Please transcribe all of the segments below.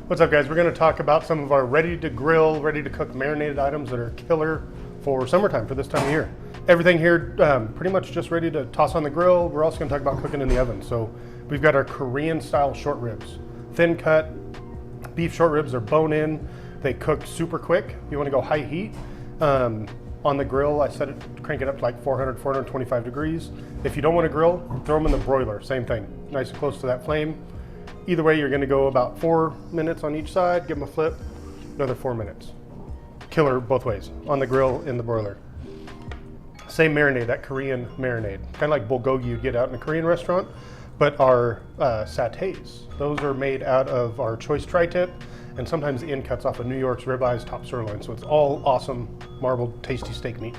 What's up, guys? We're going to talk about some of our ready to grill, ready to cook marinated items that are killer for summertime, for this time of year. Everything here pretty much just ready to toss on the grill. We're also going to talk about cooking in the oven. So we've got our Korean style short ribs. Thin cut beef short ribs are bone in. They cook super quick. You want to go high heat. On the grill, I set it, crank it up to like 400, 425 degrees. If you don't want to grill, throw them in the broiler, same thing. Nice and close to that flame. Either way, you're gonna go about 4 minutes on each side, give them a flip, another 4 minutes. Killer both ways, on the grill, in the broiler. Same marinade, that Korean marinade. Kind of like bulgogi you get out in a Korean restaurant, but our satays. Those are made out of our choice tri-tip, and sometimes the end cuts off of New York's ribeyes, top sirloin, so it's all awesome, marbled, tasty steak meat.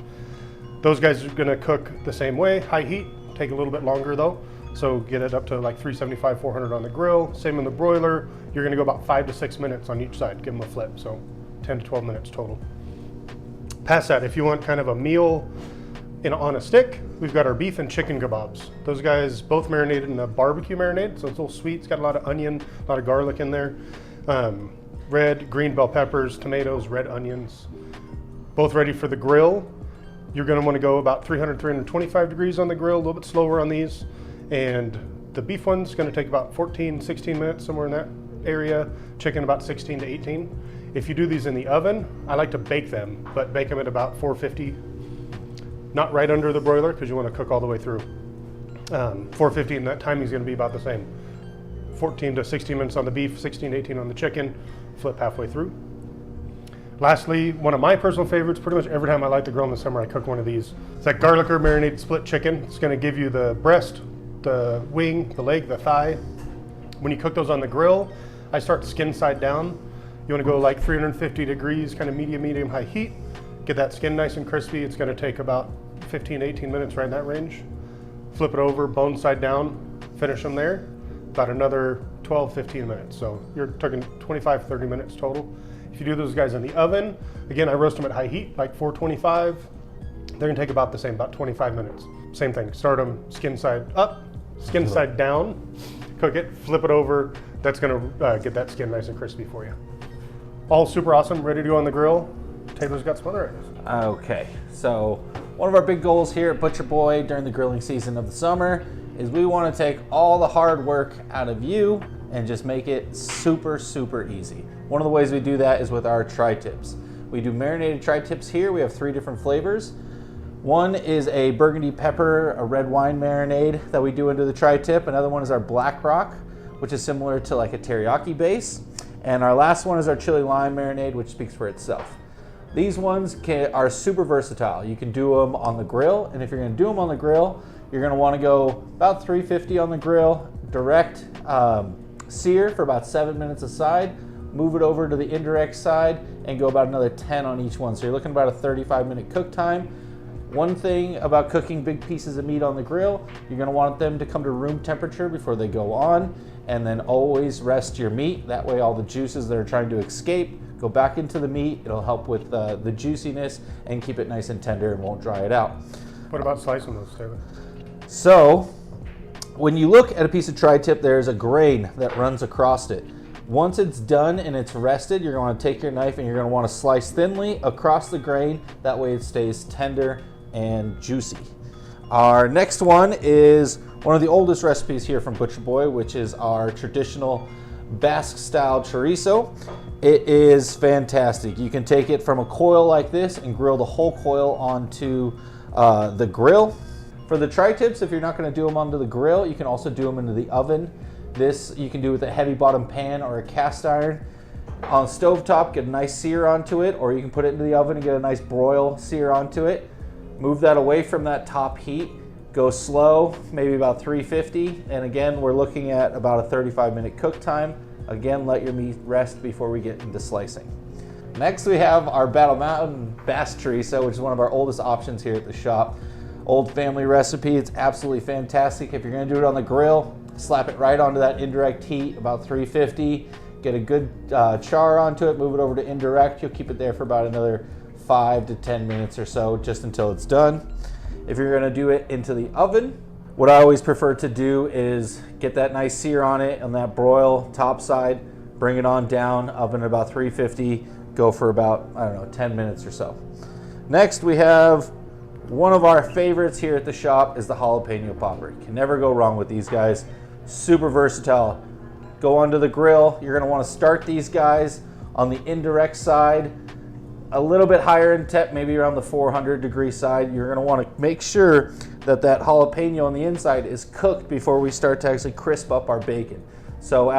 Those guys are gonna cook the same way, high heat, take a little bit longer though. So get it up to like 375, 400 on the grill. Same in the broiler. You're gonna go about 5 to 6 minutes on each side. Give them a flip, so 10 to 12 minutes total. Past that, if you want kind of a meal on a stick, we've got our beef and chicken kebabs. Those guys both marinated in a barbecue marinade, so it's a little sweet. It's got a lot of onion, a lot of garlic in there. Red, green bell peppers, tomatoes, red onions. Both ready for the grill. You're gonna wanna go about 300, 325 degrees on the grill, a little bit slower on these. And the beef one's gonna take about 14, 16 minutes, somewhere in that area. Chicken about 16 to 18. If you do these in the oven, I like to bake them, but bake them at about 450. Not right under the broiler, because you wanna cook all the way through. 450, and that timing's gonna be about the same. 14 to 16 minutes on the beef, 16 to 18 on the chicken, flip halfway through. Lastly, one of my personal favorites, pretty much every time I light the grill in the summer, I cook one of these. It's that garlic herb marinated split chicken. It's gonna give you the breast, the wing, the leg, the thigh. When you cook those on the grill, I start skin side down. You wanna go like 350 degrees, kind of medium, high heat. Get that skin nice and crispy. It's gonna take about 15, 18 minutes, right in that range. Flip it over, bone side down, finish them there. About another 12, 15 minutes. So you're talking 25, 30 minutes total. If you do those guys in the oven, again, I roast them at high heat, like 425. They're gonna take about the same, about 25 minutes. Same thing, start them skin side up, skin side down, cook it, flip it over. That's gonna get that skin nice and crispy for you. All super awesome, ready to go on the grill. Taylor's got some other items. Okay, so one of our big goals here at Butcher Boy during the grilling season of the summer is we wanna take all the hard work out of you and just make it super, super easy. One of the ways we do that is with our tri-tips. We do marinated tri-tips here. We have 3 different flavors. One is a burgundy pepper, a red wine marinade that we do into the tri-tip. Another one is our black rock, which is similar to like a teriyaki base. And our last one is our chili lime marinade, which speaks for itself. These ones are super versatile. You can do them on the grill, and if you're gonna do them on the grill, you're gonna wanna go about 350 on the grill, direct sear for about 7 minutes a side, move it over to the indirect side, and go about another 10 on each one. So you're looking about a 35-minute cook time. One thing about cooking big pieces of meat on the grill, you're gonna want them to come to room temperature before they go on, and then always rest your meat. That way all the juices that are trying to escape go back into the meat. It'll help with the juiciness and keep it nice and tender and won't dry it out. What about slicing those, Taylor? So, when you look at a piece of tri-tip, there's a grain that runs across it. Once it's done and it's rested, you're gonna take your knife and you're gonna wanna slice thinly across the grain. That way it stays tender and juicy. Our next one is one of the oldest recipes here from Butcher Boy, which is our traditional Basque style chorizo. It is fantastic. You can take it from a coil like this and grill the whole coil onto the grill. For the tri-tips, if you're not gonna do them onto the grill, you can also do them into the oven. This you can do with a heavy bottom pan or a cast iron. On stovetop, get a nice sear onto it, or you can put it into the oven and get a nice broil sear onto it. Move that away from that top heat, go slow, maybe about 350, and again, we're looking at about a 35-minute cook time. Again, let your meat rest before we get into slicing. Next, we have our Battle Mountain Bass Chorizo, which is one of our oldest options here at the shop. Old family recipe, it's absolutely fantastic. If you're gonna do it on the grill, slap it right onto that indirect heat, about 350, get a good char onto it, move it over to indirect. You'll keep it there for about another 5 to 10 minutes or so, just until it's done. If you're gonna do it into the oven, what I always prefer to do is get that nice sear on it on that broil top side, bring it on down, oven at about 350, go for about, I don't know, 10 minutes or so. Next, we have one of our favorites here at the shop is the jalapeno popper. You can never go wrong with these guys. Super versatile. Go onto the grill. You're gonna wanna start these guys on the indirect side, a little bit higher in temp, maybe around the 400-degree side. You're gonna wanna make sure that that jalapeno on the inside is cooked before we start to actually crisp up our bacon. So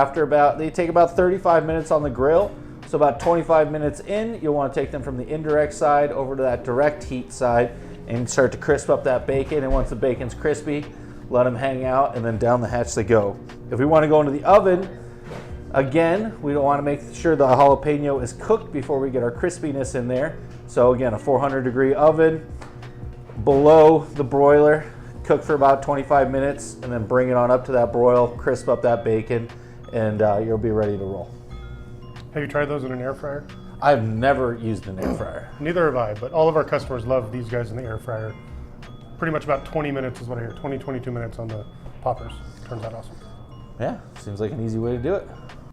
they take about 35 minutes on the grill. So about 25 minutes in, you'll wanna take them from the indirect side over to that direct heat side and start to crisp up that bacon. And once the bacon's crispy, let them hang out, and then down the hatch they go. If we want to go into the oven, again, we don't want to make sure the jalapeno is cooked before we get our crispiness in there. So again, a 400-degree oven below the broiler, cook for about 25 minutes, and then bring it on up to that broil, crisp up that bacon, and you'll be ready to roll. Have you tried those in an air fryer? I've never used an air fryer. Neither have I, but all of our customers love these guys in the air fryer. Pretty much about 20 minutes is what I hear. 20, 22 minutes on the poppers. Turns out awesome. Yeah, seems like an easy way to do it.